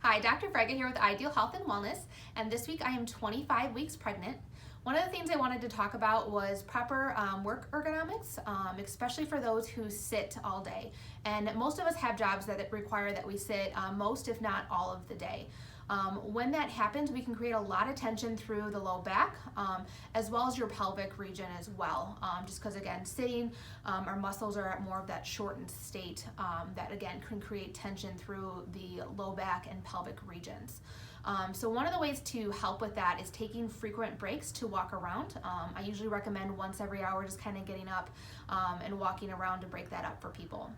Hi, Dr. Frega here with Ideal Health and Wellness, and this week I am 25 weeks pregnant. One of the things I wanted to talk about was proper work ergonomics, especially for those who sit all day. And most of us have jobs that require that we sit most, if not all of the day. When that happens, we can create a lot of tension through the low back, as well as your pelvic region as well. Just because, again, sitting, our muscles are at more of that shortened state that, again, can create tension through the low back and pelvic regions. So one of the ways to help with that is taking frequent breaks to walk around. I usually recommend once every hour, just kind of getting up and walking around to break that up for people.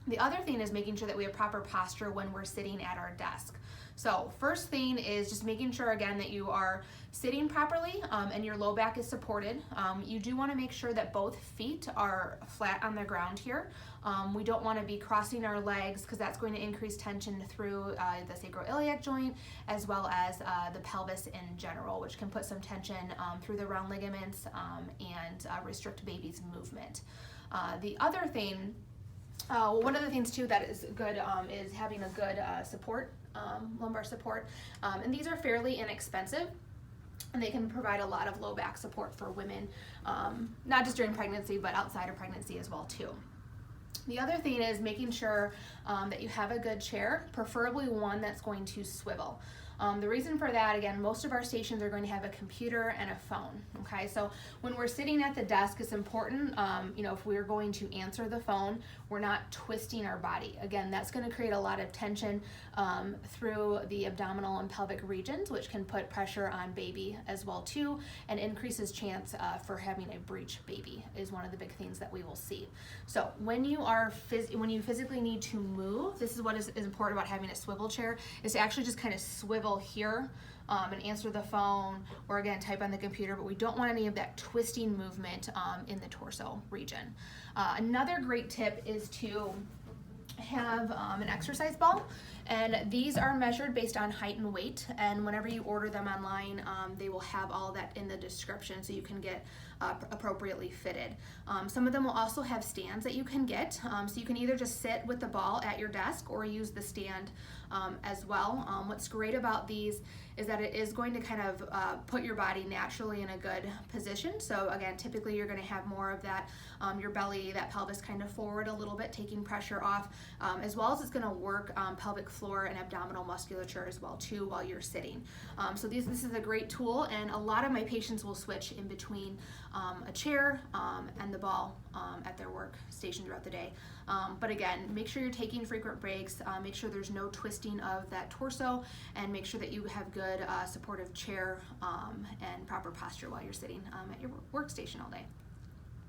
The other thing is making sure that we have proper posture when we're sitting at our desk. So first thing is just making sure, again, that you are sitting properly and your low back is supported. You do want to make sure that both feet are flat on the ground here. We don't want to be crossing our legs because that's going to increase tension through the sacroiliac joint as well as the pelvis in general, which can put some tension through the round ligaments and restrict baby's movement. The other thing, one of the things too that is good is having a good support, lumbar support, and these are fairly inexpensive, and they can provide a lot of low back support for women, not just during pregnancy but outside of pregnancy as well too. The other thing is making sure that you have a good chair, preferably one that's going to swivel. The reason for that, again, most of our stations are going to have a computer and a phone, okay? So when we're sitting at the desk, it's important, if we're going to answer the phone, we're not twisting our body. Again, that's going to create a lot of tension through the abdominal and pelvic regions, which can put pressure on baby as well too, and increases chance for having a breech baby is one of the big things that we will see. So when you physically need to move, this is what is important about having a swivel chair, is to actually just kind of swivel here and answer the phone, or again type on the computer, but we don't want any of that twisting movement in the torso region. Another great tip is to have an exercise ball, and these are measured based on height and weight, and whenever you order them online, they will have all that in the description so you can get appropriately fitted. Some of them will also have stands that you can get, so you can either just sit with the ball at your desk or use the stand as well. What's great about these is that it is going to kind of put your body naturally in a good position. So again, typically you're going to have more of that, your belly, that pelvis kind of forward a little bit, taking pressure off, as well as it's going to work pelvic floor and abdominal musculature as well too while you're sitting. So this is a great tool, and a lot of my patients will switch in between a chair and the ball at their workstation throughout the day. But again, make sure you're taking frequent breaks, make sure there's no twisting of that torso, and make sure that you have good supportive chair and proper posture while you're sitting at your workstation all day.